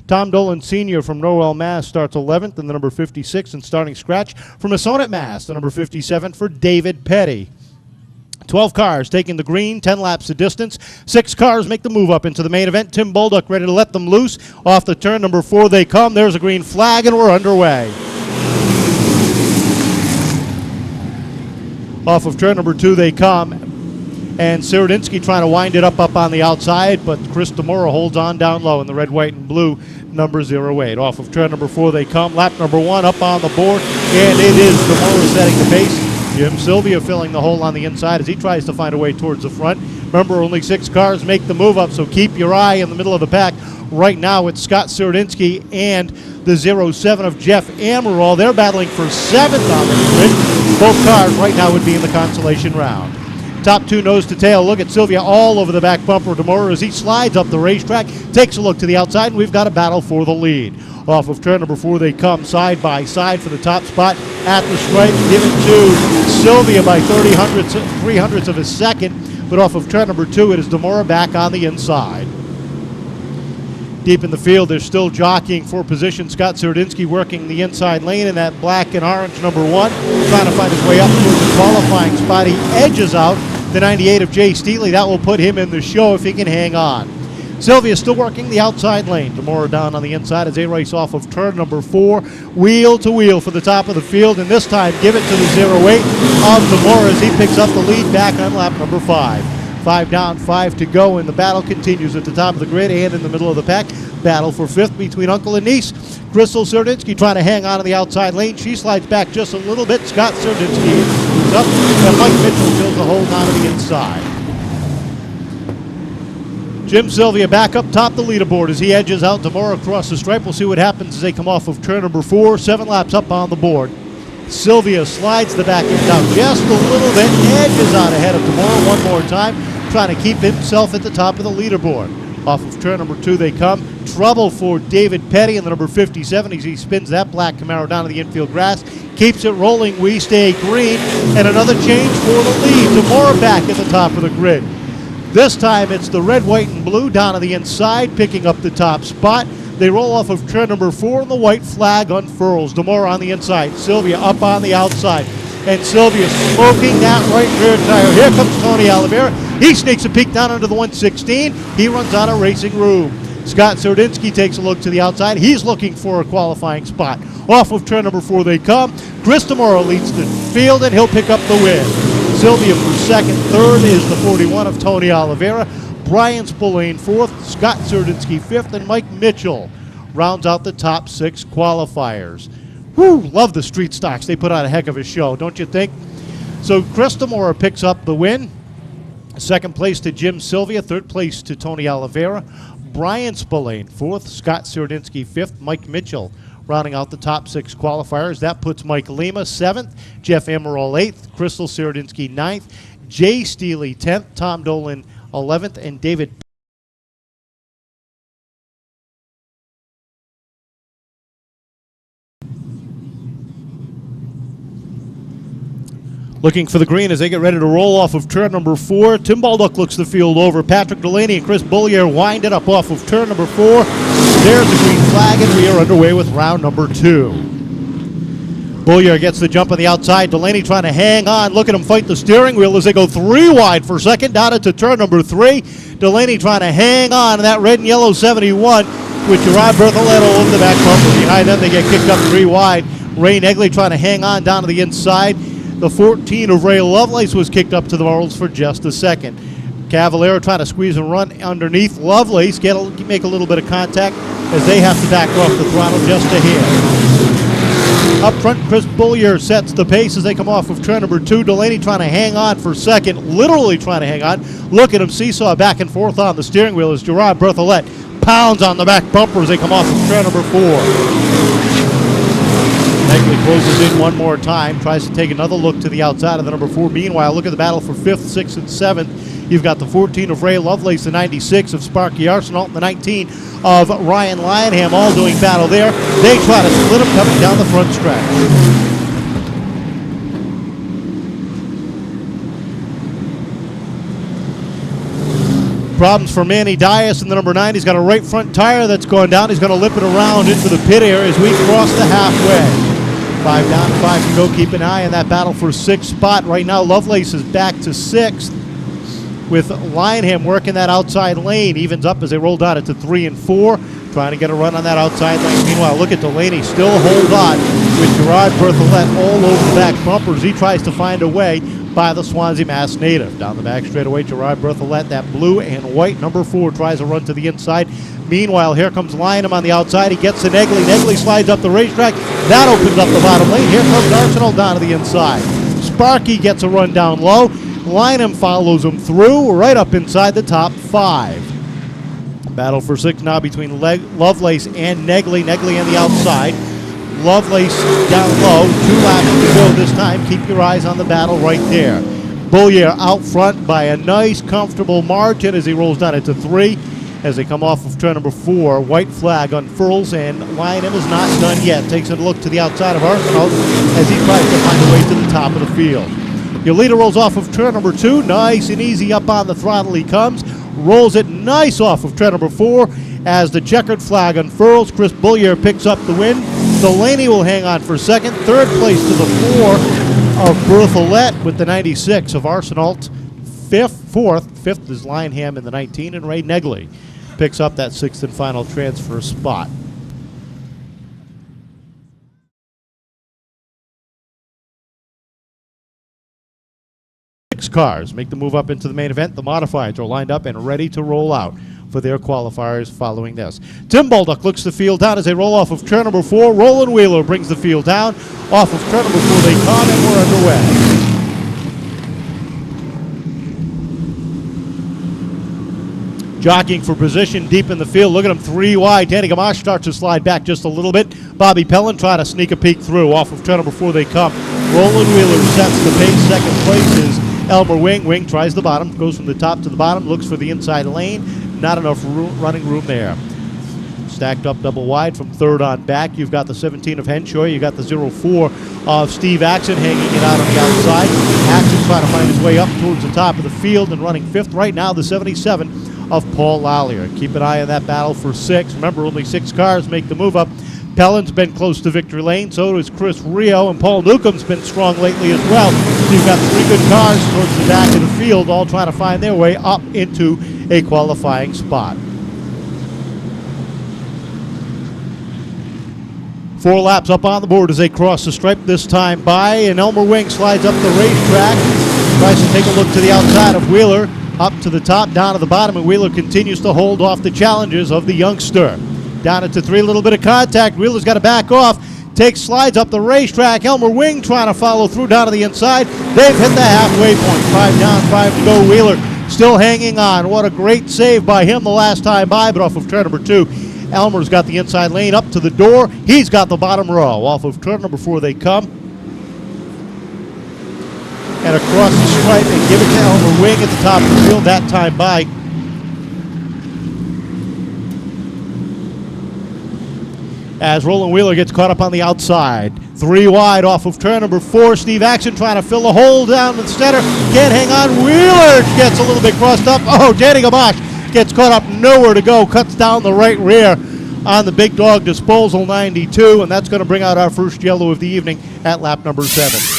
Tom Dolan Sr. from Norwell, Mass. starts 11th in the number 56, and starting scratch from Massonet, Mass. the number 57 for David Petty. 12 cars taking the green, 10 laps the distance. 6 cars make the move up into the main event. Tim Bolduc ready to let them loose. Off the turn, number 4 they come. There's a green flag, and we're underway. Off of turn number 2 they come, and Sierodinsky trying to wind it up on the outside, but Chris DeMora holds on down low in the red, white, and blue number 08. Off of turn number 4 they come. Lap number 1 up on the board, and it is DeMora setting the pace. Jim Sylvia filling the hole on the inside as he tries to find a way towards the front. Remember, only 6 cars make the move up, so keep your eye in the middle of the pack. Right now, it's Scott Sierodinsky and the 07 of Jeff Amaral. They're battling for 7th on the grid. Both cars right now would be in the consolation round. Top 2 nose to tail. Look at Sylvia all over the back bumper. DeMora as he slides up the racetrack, takes a look to the outside, and we've got a battle for the lead. Off of turn number 4 they come, side by side for the top spot at the stripe. Given to Sylvia by 300ths of a second, but off of turn number 2 it is DeMora back on the inside. Deep in the field, they're still jockeying for position. Scott Sierodinsky working the inside lane in that black and orange number 1, trying to find his way up towards the qualifying spot. He edges out the 98 of Jay Steely. That will put him in the show if he can hang on. Sylvia still working the outside lane. DeMora down on the inside as they race off of turn number 4, wheel to wheel for the top of the field, and this time give it to the 08 of DeMora as he picks up the lead back on lap number 5. 5 down, 5 to go, and the battle continues at the top of the grid and in the middle of the pack. Battle for 5th between uncle and niece. Crystal Sierodinsky trying to hang on to the outside lane. She slides back just a little bit. Scott Sierodinsky moves up, and Mike Mitchell fills the hold on to the inside. Jim Sylvia back up top the leaderboard as he edges out DeMora across the stripe. We'll see what happens as they come off of turn number 4. 7 laps up on the board. Sylvia slides the back end down just a little bit, edges out ahead of DeMora one more time, trying to keep himself at the top of the leaderboard. Off of turn number 2 they come. Trouble for David Petty in the number 57 as he spins that black Camaro down to the infield grass. Keeps it rolling. We stay green, and another change for the lead. DeMora back at the top of the grid. This time it's the red, white, and blue down to the inside, picking up the top spot. They roll off of turn number 4, and the white flag unfurls. DeMora on the inside, Sylvia up on the outside. And Sylvia smoking that right rear tire. Here comes Tony Oliveira. He sneaks a peek down under the 116. He runs out of racing room. Scott Sierodinsky takes a look to the outside. He's looking for a qualifying spot. Off of turn number 4 they come. Chris DeMora leads the field, and he'll pick up the win. Sylvia for 2nd. 3rd is the 41 of Tony Oliveira. Brian Spillane 4th. Scott Sierodinsky 5th. And Mike Mitchell rounds out the top 6 qualifiers. Whew, love the street stocks. They put on a heck of a show, don't you think? So Chris DeMora picks up the win. 2nd place to Jim Sylvia. 3rd place to Tony Oliveira. Brian Spillane 4th. Scott Sierodinsky 5th. Mike Mitchell rounding out the top 6 qualifiers. That puts Mike Lima 7th, Jeff Amaral 8th, Crystal Sierodinsky 9th, Jay Steely 10th, Tom Dolan 11th, and David looking for the green as they get ready to roll off of turn number 4. Tim Baldock looks the field over. Patrick Delaney and Chris Bullier wind it up off of turn number 4. There's the green flag, and we are underway with round number 2. Bullier gets the jump on the outside. Delaney trying to hang on. Look at him fight the steering wheel as they go 3 wide for 2nd. Down into turn number 3. Delaney trying to hang on to that red and yellow 71 with Gerard Bertholetto over the back bumper. Behind them, they get kicked up 3 wide. Ray Negley trying to hang on down to the inside. The 14 of Ray Lovelace was kicked up to the marbles for just a second. Cavallero trying to squeeze and run underneath. Lovelace make a little bit of contact as they have to back off the throttle just a hair. Up front, Chris Bullier sets the pace as they come off of turn number 2. Delaney trying to hang on for 2nd, literally trying to hang on. Look at him seesaw back and forth on the steering wheel as Gerard Bertholet pounds on the back bumper as they come off of turn number 4. Negley closes in one more time, tries to take another look to the outside of the number 4. Meanwhile, look at the battle for 5th, 6th, and 7th. You've got the 14 of Ray Lovelace, the 96 of Sparky Arsenal, and the 19 of Ryan Lionham, all doing battle there. They try to split them coming down the front stretch. Problems for Manny Dias in the number 9. He's got a right front tire that's gone down. He's going to lip it around into the pit area as we cross the halfway. 5 down, 5 to go. Keep an eye on that battle for 6th spot. Right now, Lovelace is back to 6th with Lionham working that outside lane. Evens up as they roll down it to 3 and 4. Trying to get a run on that outside lane. Meanwhile, look at Delaney still hold on with Gerard Berthollet all over the back bumpers. He tries to find a way by the Swansea Mass native. Down the back straightaway, Gerard Berthollet, that blue and white number 4, tries a run to the inside. Meanwhile, here comes Lionham on the outside. He gets to Negley. Negley slides up the racetrack. That opens up the bottom lane. Here comes Arsenal down to the inside. Sparky gets a run down low. Lionham follows him through right up inside the top 5. Battle for 6 now between Lovelace and Negley. Negley on the outside. Lovelace down low. 2 laps to go this time. Keep your eyes on the battle right there. Boulier out front by a nice, comfortable margin as he rolls down into 3. As they come off of turn number 4, white flag unfurls, and Lionham is not done yet. Takes a look to the outside of Arsenal as he tries to find a way to the top of the field. Your leader rolls off of turn number 2. Nice and easy up on the throttle he comes. Rolls it nice off of turn number 4 as the checkered flag unfurls. Chris Boulier picks up the win. Delaney will hang on for 2nd. 3rd place to the 4 of Berthollet with the 96 of Arsenal. 4th is Lionham in the 19, and Ray Negley picks up that 6th and final transfer spot. Six cars make the move up into the main event. The modifieds are lined up and ready to roll out for their qualifiers following this. Tim Baldock looks the field down as they roll off of turn number 4. Roland Wheeler brings the field down. Off of turn number 4 they come, and we're underway. Jockeying for position deep in the field. Look at him, 3 wide. Danny Gamache starts to slide back just a little bit. Bobby Pellin trying to sneak a peek through. Off of turn number 4 they come. Roland Wheeler sets the pace. 2nd place is Elmer Wing. Wing tries the bottom, goes from the top to the bottom, looks for the inside lane. Not enough running room there. Stacked up double wide from 3rd on back. You've got the 17 of Henshaw. You got the 04 of Steve Axon hanging it out on the outside. Axon trying to find his way up towards the top of the field and running 5th right now, the 77 of Paul Lallier. Keep an eye on that battle for 6. Remember, only 6 cars make the move up. Pellin's been close to victory lane. So does Chris Rio, and Paul Newcomb's been strong lately as well. So you've got 3 good cars towards the back of the field, all trying to find their way up into a qualifying spot. 4 laps up on the board as they cross the stripe this time by, and Elmer Wing slides up the racetrack. Tries to take a look to the outside of Wheeler. Up to the top, down to the bottom, and Wheeler continues to hold off the challenges of the youngster. Down into 3, a little bit of contact. Wheeler's got to back off. Takes slides up the racetrack. Elmer Wing trying to follow through down to the inside. They've hit the halfway point. 5 down, 5 to go. Wheeler still hanging on. What a great save by him the last time by, but off of turn number 2. Elmer's got the inside lane up to the door. He's got the bottom row. Off of turn number 4 they come. And across the stripe and give it to Elmer Wing at the top of the field that time by. As Roland Wheeler gets caught up on the outside. 3 wide off of turn number 4. Steve Axon trying to fill the hole down the center. Can't hang on. Wheeler gets a little bit crossed up. Oh, Danny Gamache gets caught up, nowhere to go. Cuts down the right rear on the Big Dog Disposal 92. And that's going to bring out our first yellow of the evening at lap number 7.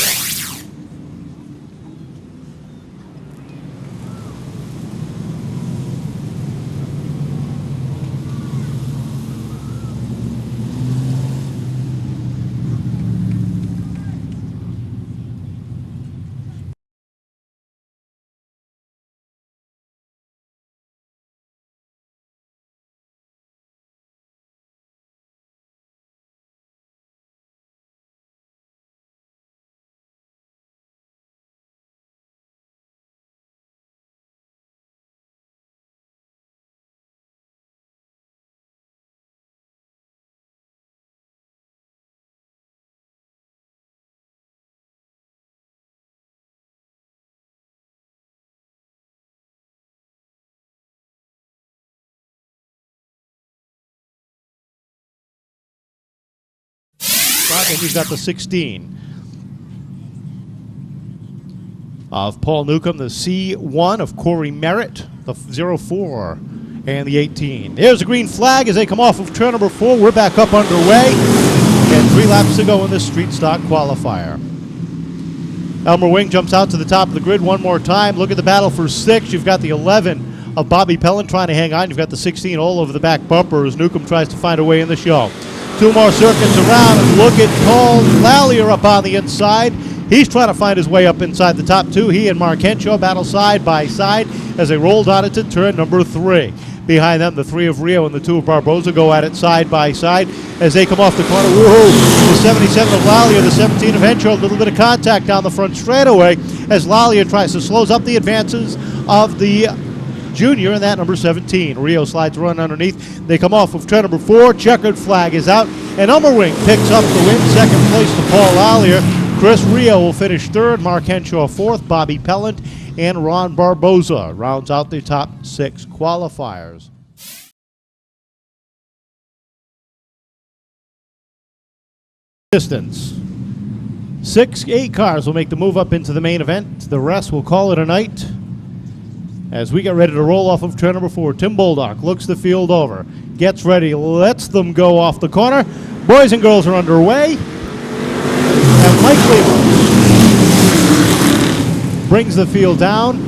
And he's got the 16. of Paul Newcomb, the C1 of Corey Merritt, the 04 and the 18. There's a green flag as they come off of turn number 4. We're back up underway, and 3 laps to go in this street stock qualifier. Elmer Wing jumps out to the top of the grid one more time. Look at the battle for 6. You've got the 11 of Bobby Pellin trying to hang on. You've got the 16 all over the back bumper as Newcomb tries to find a way in the show. 2 more circuits around, and look at Paul Lallier up on the inside. He's trying to find his way up inside the top 2. He and Mark Henshaw battle side by side as they roll down into turn number 3. Behind them, the 3 of Rio and the 2 of Barboza go at it side by side as they come off the corner. Woohoo! The 77 of Lallier, the 17 of Henshaw, a little bit of contact down the front straightaway as Lallier tries to slow up the advances of the junior in that number 17. Rio slides run underneath. They come off of turn number 4. Checkered flag is out, and Elmer Wing picks up the win. Second place to Paul Lallier. Chris Rio will finish 3rd. Mark Henshaw 4th. Bobby Pellant and Ron Barboza rounds out the top 6 qualifiers. Distance. 8 cars will make the move up into the main event. The rest will call it a night as we get ready to roll off of turn number 4. Tim Boldock looks the field over, gets ready, lets them go off the corner. Boys and girls are underway. And Mike Weaver brings the field down.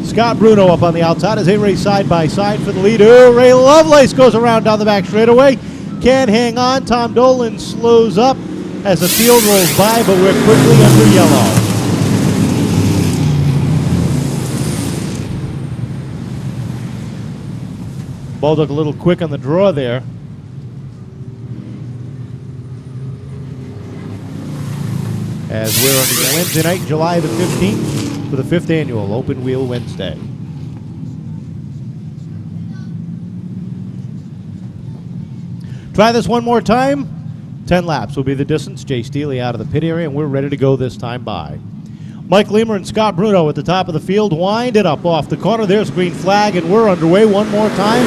Scott Bruno up on the outside as they race side by side for the lead. Ray Lovelace goes around down the back straightaway. Can't hang on. Tom Dolan slows up as the field rolls by, but we're quickly under yellow. Baldock a little quick on the draw there. As we're on Wednesday night, July the 15th, for the 5th annual Open Wheel Wednesday. Try this one more time. 10 laps will be the distance. Jay Steely out of the pit area, and we're ready to go this time by. Mike Leamer and Scott Bruno at the top of the field wind it up off the corner. There's a green flag, and we're underway one more time.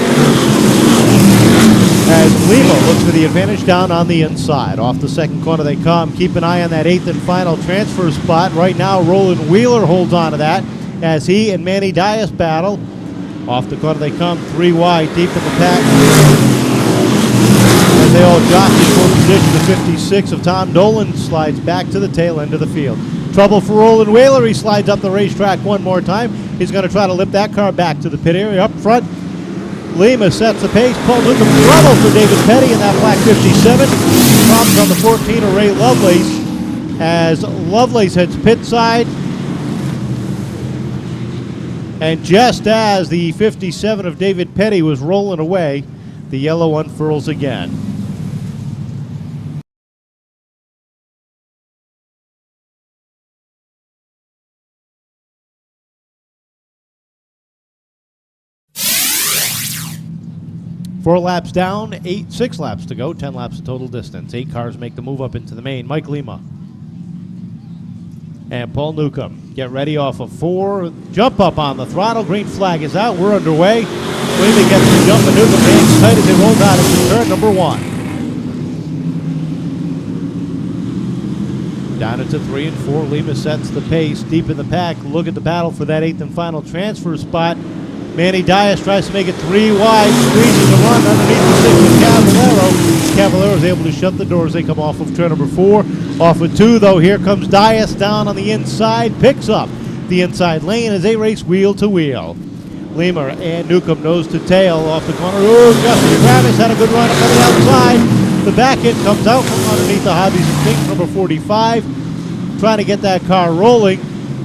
As Lima looks for the advantage down on the inside. Off the second corner they come. Keep an eye on that 8th and final transfer spot. Right now, Roland Wheeler holds on to that as he and Manny Dias battle. Off the corner they come, 3 wide, deep in the pack. As they all jockey for position, the 56 of Tom Dolan slides back to the tail end of the field. Trouble for Roland Wheeler. He slides up the racetrack one more time. He's going to try to lift that car back to the pit area. Up front, Lima sets the pace. Paul Newcomb trouble for David Petty in that black 57. Problems on the 14 of Ray Lovelace as Lovelace heads pit side. And just as the 57 of David Petty was rolling away, the yellow unfurls again. Four laps down, 6 laps to go, 10 laps of total distance. 8 cars make the move up into the main. Mike Lima and Paul Newcomb get ready off of 4. Jump up on the throttle. Green flag is out. We're underway. Lima gets the jump, and Newcomb hangs tight as they roll out into turn number 1. Down into 3 and 4. Lima sets the pace deep in the pack. Look at the battle for that 8th and final transfer spot. Manny Dias tries to make it 3 wide, squeezes a run underneath the 6 of Cavallero. Cavallero is able to shut the doors. They come off of turn number 4. Off of 2, though, here comes Dias down on the inside, picks up the inside lane as they race wheel to wheel. Lima and Newcomb nose to tail off the corner. Ooh, Justin Travis had a good run up on the outside. The back end comes out from underneath the Hobbies and Things, number 45, trying to get that car rolling,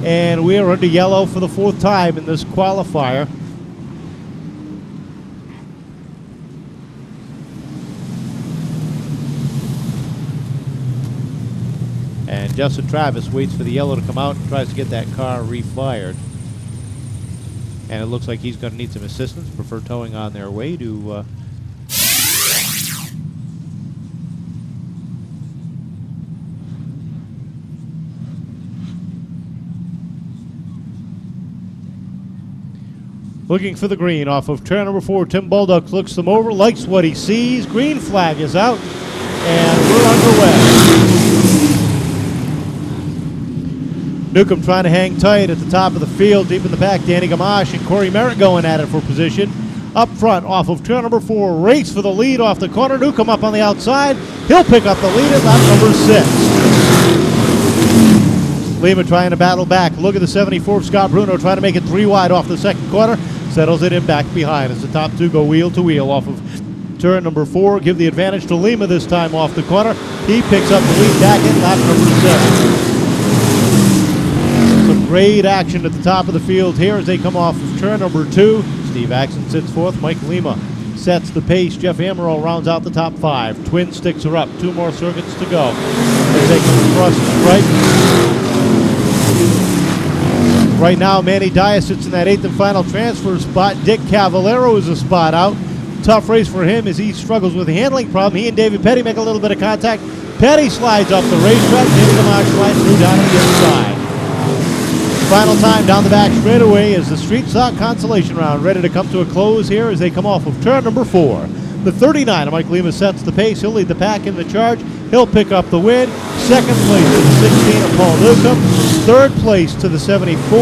and we are under yellow for the 4th time in this qualifier. And Justin Travis waits for the yellow to come out and tries to get that car refired. And it looks like he's going to need some assistance. Prefer towing on their way to looking for the green off of turn number 4. Tim Baldock looks them over, likes what he sees. Green flag is out, and we're underway. Newcomb trying to hang tight at the top of the field. Deep in the back, Danny Gamache and Corey Merritt going at it for position. Up front, off of turn number 4, race for the lead off the corner. Newcomb up on the outside. He'll pick up the lead at lap number 6. Lima trying to battle back. Look at the 74 Scott Bruno trying to make it 3 wide off the second corner. Settles it in back behind as the top 2 go wheel to wheel off of turn number 4. Give the advantage to Lima this time off the corner. He picks up the lead back at lap number 7. Some great action at the top of the field here as they come off of turn number 2. Steve Axon sits fourth. Mike Lima sets the pace. Jeff Amaral rounds out the top 5. Twin sticks are up. 2 more circuits to go as they come across the stripe. Right now, Manny Dias sits in that 8th and final transfer spot. Dick Cavallero is a spot out. Tough race for him as he struggles with a handling problem. He and David Petty make a little bit of contact. Petty slides off the racetrack. Danny Gamache slides through down on the inside. Final time down the back straightaway is the Street Stock Consolation Round ready to come to a close here as they come off of turn number 4. The 39 of Mike Lima sets the pace. He'll lead the pack in the charge. He'll pick up the win. Second place to the 16 of Paul Newcomb. Third place to the 74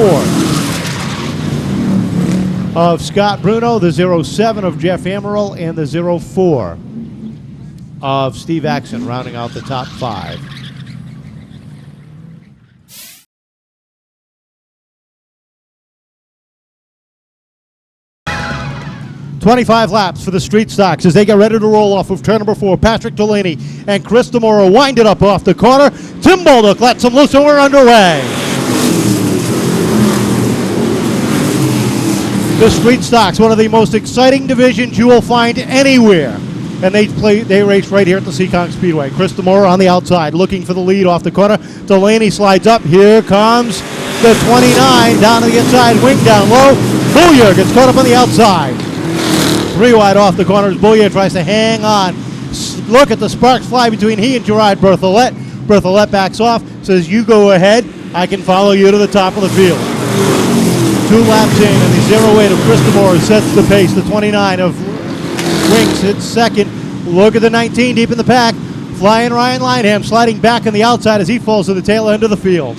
of Scott Bruno. The 07 of Jeff Amaral and the 04 of Steve Axon rounding out the top 5. 25 laps for the Street Stocks as they get ready to roll off of turn number 4. Patrick Delaney and Chris DeMora wind it up off the corner. Tim Bolduc lets them loose and we're underway. The Street Stocks, one of the most exciting divisions you will find anywhere. And they race right here at the Seekonk Speedway. Chris DeMora on the outside looking for the lead off the corner. Delaney slides up. Here comes the 29 down to the inside. Wing down low. Booyer gets caught up on the outside. 3 wide off the corners. Booyer tries to hang on. Look at the sparks fly between he and Gerard Berthollet. Berthollet backs off, says, you go ahead. I can follow you to the top of the field. 2 laps in, and the 08 of Chris DeMora sets the pace. The 29 of Winks hits second. Look at the 19 deep in the pack. Flying Ryan Lineham sliding back on the outside as he falls to the tail end of the field.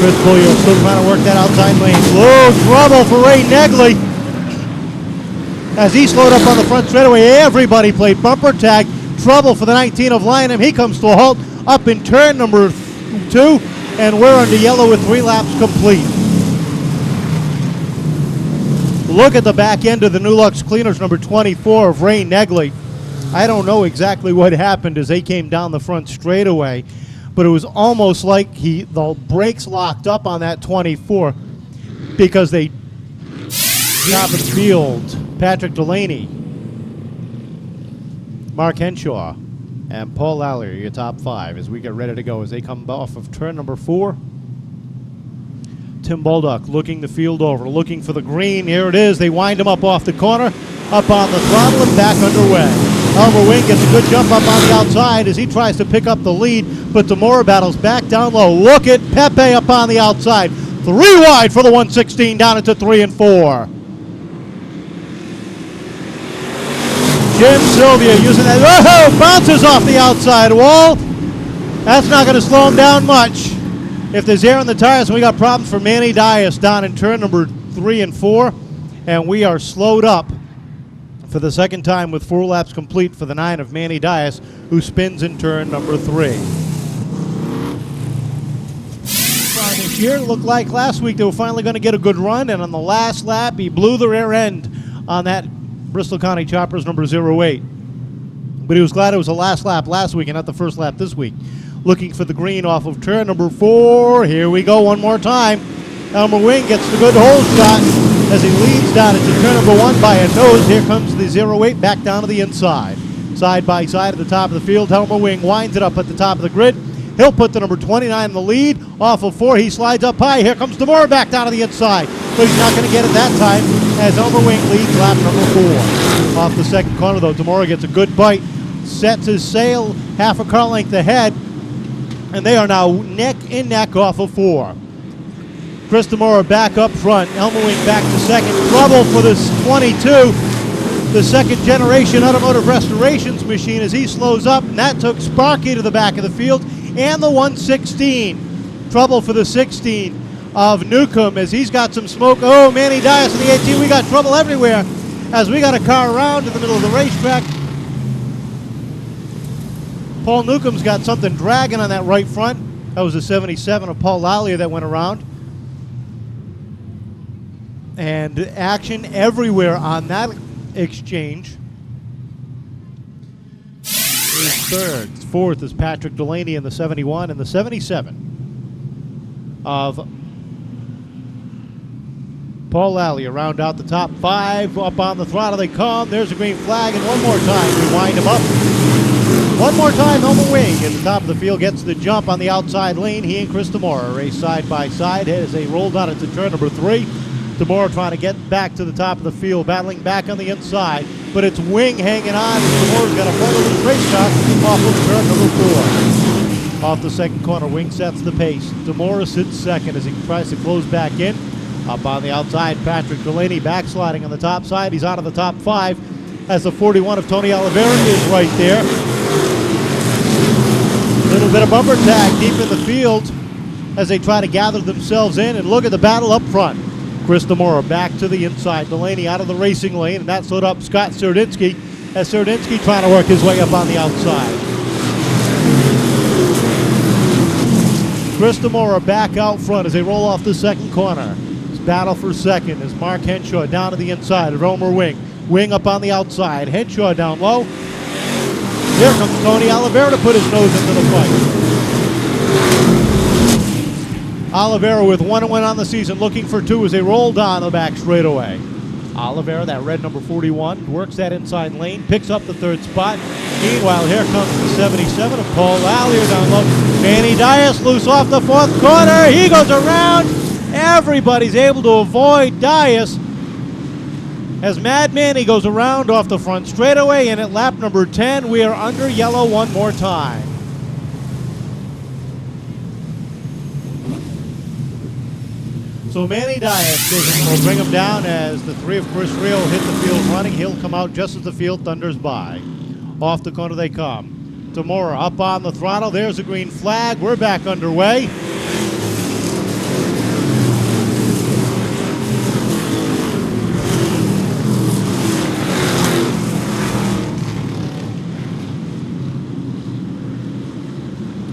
Chris Booyer still trying to work that outside lane. Low trouble for Ray Negley. As he slowed up on the front straightaway, everybody played bumper tag. Trouble for the 19 of Lineham. He comes to a halt up in turn number 2, and we're under yellow with 3 laps complete. Look at the back end of the New Lux Cleaners, number 24 of Ray Negley. I don't know exactly what happened as they came down the front straightaway, but it was almost like the brakes locked up on that 24 because they top of the field. Patrick Delaney, Mark Henshaw, and Paul Lally are your top 5 as we get ready to go as they come off of turn number 4. Tim Bolduc looking the field over, looking for the green. Here it is. They wind him up off the corner, up on the throttle and back underway. Elmer Wing gets a good jump up on the outside as he tries to pick up the lead, but DeMora battles back down low. Look at Pepe up on the outside. 3 wide for the 116 down into 3 and 4. Jim Sylvia using that. Oh, bounces off the outside wall. That's not going to slow him down much. If there's air in the tires, we got problems for Manny Dias down in turn number 3 and 4. And we are slowed up for the second time with 4 laps complete for the 9 of Manny Dias, who spins in turn number 3. This year, looked like last week they were finally going to get a good run, and on the last lap, he blew the rear end on that Bristol County Choppers number 08. But he was glad it was the last lap last week and not the first lap this week. Looking for the green off of turn number 4. Here we go one more time. Elmer Wing gets the good hole shot as he leads down into turn number 1 by a nose. Here comes the 08 back down to the inside. Side by side at the top of the field. Elmer Wing winds it up at the top of the grid. He'll put the number 29 in the lead. Off of 4, he slides up high. Here comes DeMora back down to the inside. But he's not going to get it that time as Elmer Wing leads lap number 4. Off the second corner, though, DeMora gets a good bite. Sets his sail half a car length ahead. And they are now neck and neck off of 4. Chris DeMora back up front. Elmer Wing back to second. Trouble for this 22. The second generation automotive restorations machine as he slows up. And that took Sparky to the back of the field. and the 116. Trouble for the 16 of Newcomb as he's got some smoke. Oh, Manny Dias in the 18. We got trouble everywhere as we got a car around in the middle of the racetrack. Paul Newcomb's got something dragging on that right front. That was the 77 of Paul Lallier that went around. And action everywhere on that exchange. Is third. Fourth is Patrick Delaney in the 71 and the 77 of Paul Lallier. Round out the top 5. Up on the throttle they come. There's a green flag, and one more time we wind him up. One more time, Elmer Wing at the top of the field gets the jump on the outside lane. He and Chris Demora race side by side as they roll down into turn number 3. Demora trying to get back to the top of the field, battling back on the inside, but it's Wing hanging on. Demora's got a front of his race car off of turn number 4. Off the second corner, Wing sets the pace. Demora sits second as he tries to close back in. Up on the outside, Patrick Delaney backsliding on the top side. He's out of the top 5 as the 41 of Tony Oliveira is right there. Little bit of bumper tag deep in the field as they try to gather themselves in, and look at the battle up front. Chris Demora back to the inside. Delaney out of the racing lane, and that slowed up Scott Serdinsky as Serdinsky trying to work his way up on the outside. Chris Demora back out front as they roll off the second corner. It's battle for second as Mark Henshaw down to the inside of Elmer Wing. Wing up on the outside. Henshaw down low. Here comes Tony Oliveira to put his nose into the fight. Oliveira with 1 win on the season, looking for 2 as they roll down the back straightaway. Oliveira, that red number 41, works that inside lane, picks up the 3rd spot. Meanwhile, here comes the 77 of Paul Lallier down low. Manny Dias loose off the 4th corner. He goes around. Everybody's able to avoid Dias as Mad Manny goes around off the front straightaway, and at lap number 10, we are under yellow one more time. So Manny Dias will bring him down as the 3 of Chris Rio hit the field running. He'll come out just as the field thunders by. Off the corner they come. Demora up on the throttle. There's a green flag. We're back underway.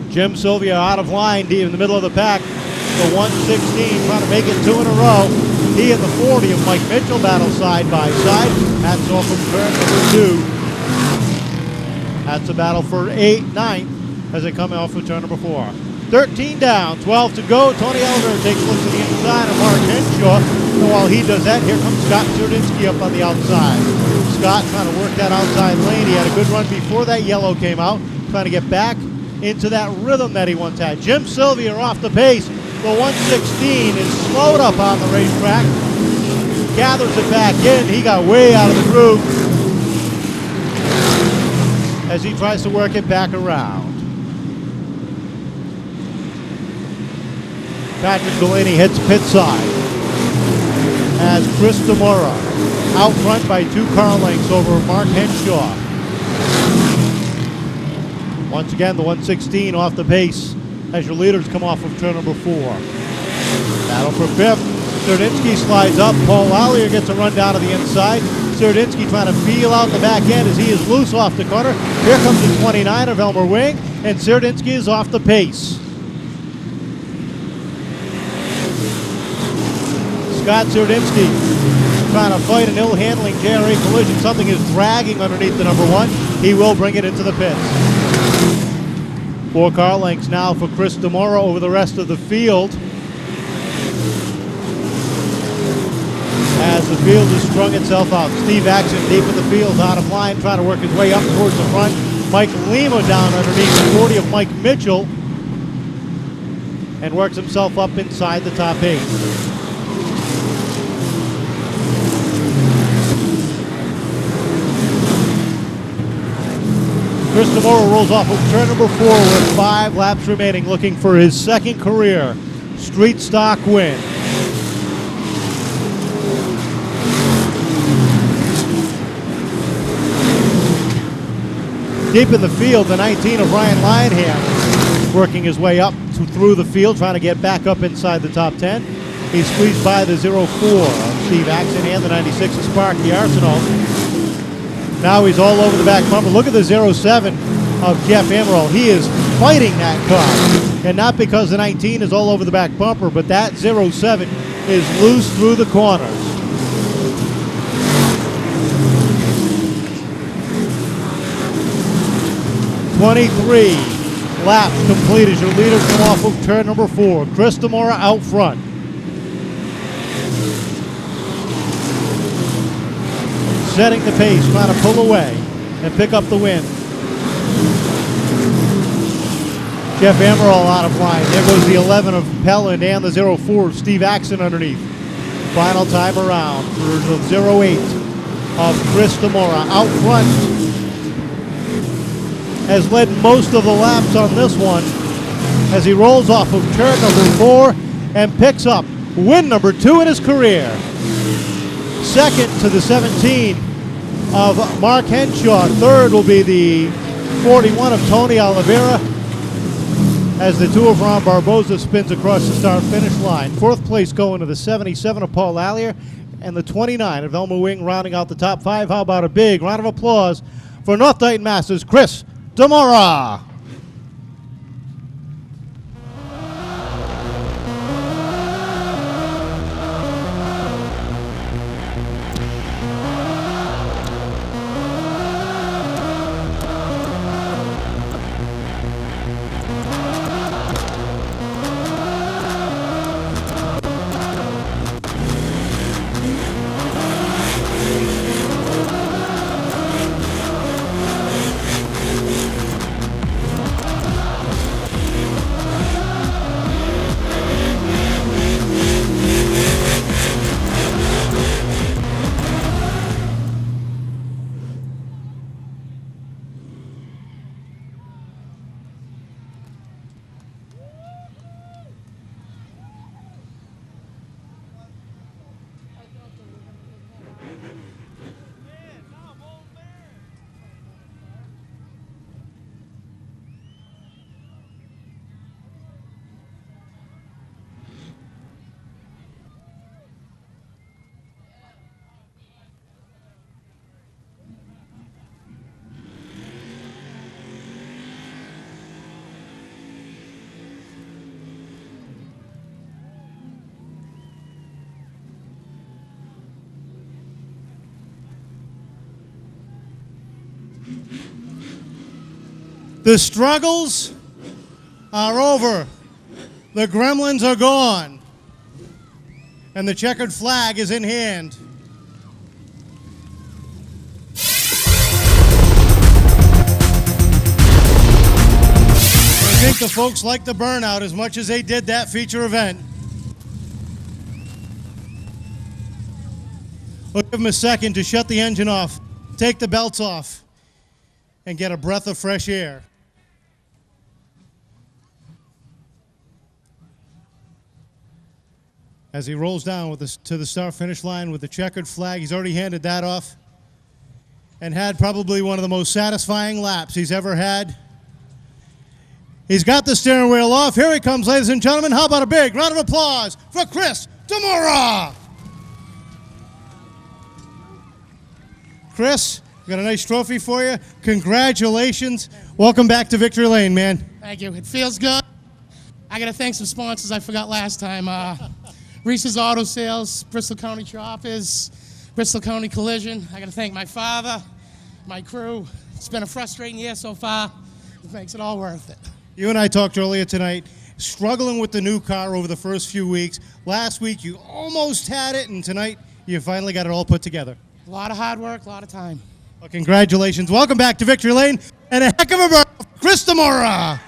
Jim Sylvia out of line in the middle of the pack. The 116 trying to make it 2 in a row. He and the 40 of Mike Mitchell battle side by side. That's off of turn number 2. That's a battle for 9th as they come off of turn number 4. 13 down, 12 to go. Tony Oliveira takes a look to the inside of Mark Henshaw. And while he does that, here comes Scott Serdinsky up on the outside. Scott trying to work that outside lane. He had a good run before that yellow came out, trying to get back into that rhythm that he once had. Jim Sylvia off the pace. The 116 is slowed up on the racetrack. Gathers it back in. He got way out of the groove as he tries to work it back around. Patrick Delaney hits pit side as Chris Demora out front by 2 car lengths over Mark Henshaw. Once again, the 116 off the pace as your leaders come off of turn number 4. Battle for 5th. Serdinsky slides up. Paul Lallier gets a run down to the inside. Serdinsky trying to feel out the back end as he is loose off the corner. Here comes the 29 of Elmer Wing, and Serdinsky is off the pace. Scott Serdinsky trying to fight an ill-handling JRA collision. Something is dragging underneath the number 1. He will bring it into the pits. 4 car lengths now for Chris Demora over the rest of the field. As the field has strung itself out. Steve Action deep in the field, out of line, trying to work his way up towards the front. Mike Lima down underneath the 40 of Mike Mitchell and works himself up inside the top 8. Chris Demora rolls off of turn number 4 with 5 laps remaining, looking for his 2nd career street stock win. Deep in the field, the 19 of Ryan Lionham working his way up through the field, trying to get back up inside the top 10. He squeezed by the 04 of Steve Axon and the 96 of Sparky Arsenal. Now he's all over the back bumper. Look at the 07 of Jeff Emerald. He is fighting that car. And not because the 19 is all over the back bumper, but that 07 is loose through the corners. "23 laps complete as your leaders come off of turn number 4. Chris Demora out front. Setting the pace, trying to pull away and pick up the win. Jeff Emerald out of line. There goes the 11 of Pelland and the 04 of Steve Axon underneath. Final time around for the 08 of Chris Demora out front. Has led most of the laps on this one as he rolls off of turn number 4 and picks up win number 2 in his career. Second to the 17 of Mark Henshaw. Third will be the 41 of Tony Oliveira as the 2 of Ron Barboza spins across the start-finish line. Fourth place going to the 77 of Paul Allier and the 29 of Elmer Wing rounding out the top 5. How about a big round of applause for North Dayton Masters Chris Demora. The struggles are over. The gremlins are gone. And the checkered flag is in hand. I think the folks like the burnout as much as they did that feature event. We'll give them a second to shut the engine off, take the belts off, and get a breath of fresh air. As he rolls down to the start-finish line with the checkered flag, he's already handed that off and had probably one of the most satisfying laps he's ever had. He's got the steering wheel off. Here he comes, ladies and gentlemen. How about a big round of applause for Chris Demora? Chris, we got a nice trophy for you. Congratulations. Welcome back to Victory Lane, man. Thank you. It feels good. I got to thank some sponsors I forgot last time. Reese's Auto Sales, Bristol County Choppers, Bristol County Collision. I got to thank my father, my crew. It's been a frustrating year so far. It makes it all worth it. You and I talked earlier tonight, struggling with the new car over the first few weeks. Last week you almost had it, and tonight you finally got it all put together. A lot of hard work, a lot of time. Well, congratulations. Welcome back to Victory Lane, and a heck of a birthday, Chris Demora.